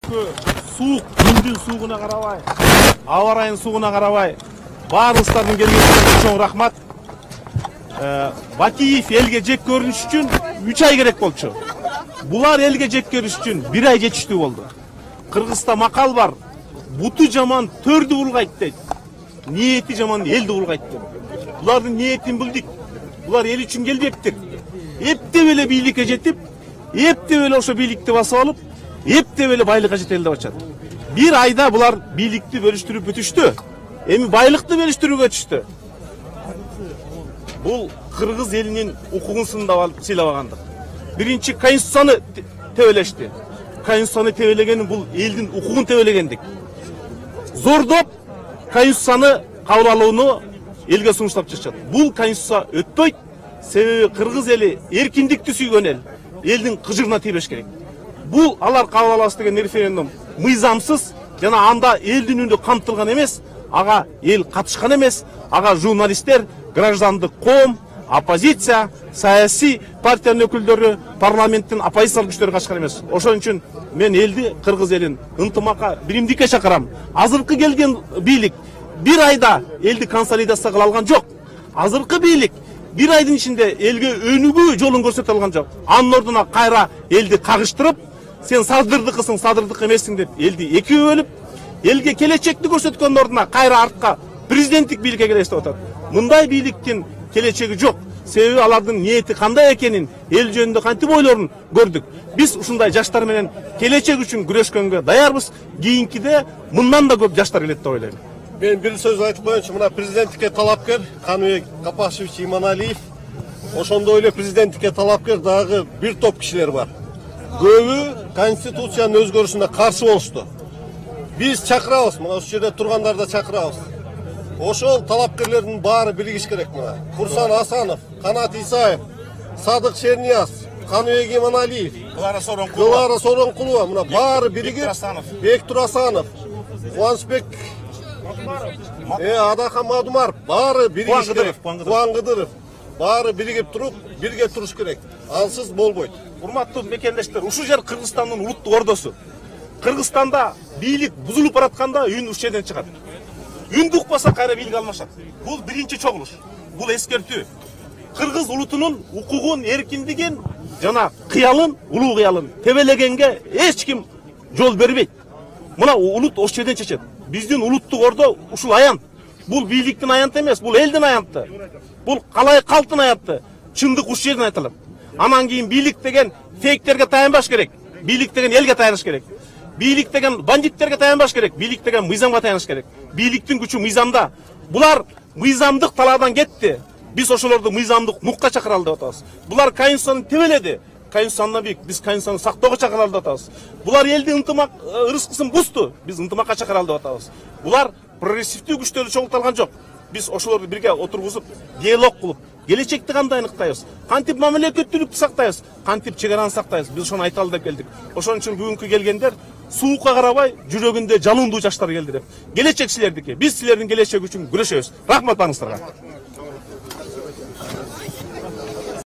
Суық, күндүн суығына қарабай, ауа райының суығына қарабай, барлықтардың келгеніне чоң рахмат. Бакиев елге жек көрүнүш үчүн 3 ай керек болчу. Булар елге жек көрүш үчүн 1 ай жетиштүү болду. Кыргызста макал бар. Буту жаман төрдү булгайт дейт. Ниети жаман элди булгайт деп. Булардын ниетин билдик. Булар эл үчүн келбептир. Эптеп эле бийликке жетип, эптеп эле ошо бийликти басып алып, эптеп эле байлыкка жетели деп атышат. 1 айда булар бийликти бөлүштүрүп бүтүштү. Эми байлыкты бөлүштүрүүгө өтүштү. Бул кыргыз элинин укугун сыйлабагандык. Биринчи конституцияны тебелешти. Конституцияны тебелегени бул элдин укугун тебелегендик. Зордоп конституцияны кабыл алууну элге сунуштап чыкчат. Бул конституция өтпөйт. Себеби кыргыз эли эркиндикти сүйгөн эл. Элдин кыжырына тийбеш керек. Бул алар кабыл алабыз деген референдум мыйзамсыз жана анда элдин үнү камтылган эмес, ага эл катышкан эмес, ага журналисттер, граждандык коом, оппозиция, саясий партиянын өкүлдөрү, парламенттин оппозициялык күчтөрү катышкан эмес. Ошон үчүн мен элди, кыргыз элин ынтымакка, биримдикке чакырам. Азыркы келген бийлик 1 айда элди консолидация кыла алган жок. Азыркы бийлик 1 айдын ичинде элге өнүгүү жолун көрсөтө алган жок. Анын ордуна кайра элди кагыштырып, сен садырдыкысың, садырдык эмессиң деп элди экиге бөлүп, элге келечекти көрсөткөндүн ордуна кайра артка президенттик бийликке келесип атат. Мындай бийликтин келечеги жок. Себеби алардын ниети кандай экенин, эл жөнүндө кантип ойлорун көрдүк. Биз ушундай жаштар менен келечек үчүн күрөшкөнгө даярбыз. Кийинкиде мындан да көп жаштар келет деп ойлойм. Мен бир сөз айтып коеюнчу, мына президенттикке талапкер Каныбек Капашевич Иманалиев. Ошондой эле президенттикке талапкер дагы бир топ кишилер бар. Көбү конституциянын өзгөрүшүнө каршы болушту. Биз чакырабыз, мына ушул жерде тургандар да чакырабыз. Ошол талапкерлердин баары биригиш керек мына. Курсан Асанов, Канат Исаев, Садык Шернияз, Каныбек Иманалиев, Кылара Соронкулова, мына баары биригип, Бектур Асанов, Кубанычбек Адахан Мадумаров, баары биригиш керек. Кубан Кыдыров, баары биригип туруп, бирге туруш керек. Ансыз болбойт. Урматтуу мекендештер, ушул жер Кыргызстандын улуттук ордосу. Кыргызстанда бийлик бузулуп баратканда үн ушул жерден чыгат. Үндү укпаса кайра бийлик алмашат. Бул биринчи чогулуш. Бул эскертүү. Кыргыз улутунун укугун, эркиндигин жана кыялын, улуу кыялын тебелегенге эч ким жол бербейт. Мына улут ошол жерден чечет. Биздин улуттук ордо ушул аянт. Бул бийликтин аянты эмес, бул элдин аянты. Бул калай калктын аянты. Чындык ушул жерден айтылат. Анан кийин бийлик деген фейктерге таянбаш керек. Бийлик деген элге таяныш керек. Бийлик деген бандиттерге таянбаш керек. Бийлик деген мыйзамга таяныш керек. Бийликтин күчү мыйзамда. Булар мыйзамдык талаадан кетти. Биз ошолорду мыйзамдык нукка чакыралы деп атабыз. Булар конституцияны тебеледи. Конституцияны биз конституцияны сактоого чакыралы деп атабыз. Булар элдин ынтымак ырыскысын бузду. Биз ынтымакка чакыралы деп атабыз. Булар прогрессивдүү күчтөрдү чогулталган жок. Биз ошолорду бирге отургузуп, диалог кылып, келечекти кандай аныктайбыз, кантип мамлекеттүүлүктү сактайбыз, кантип чек араны сактайбыз, биз ошону айталы деп келдик. Ошон үчүн бүгүнкү келгендер суукка карабай, жүрөгүндө жалындуу жаштар келди деп. Келечек силердики. Биз силердин келечеги үчүн күрөшөбүз. Рахмат баарыңыздарга.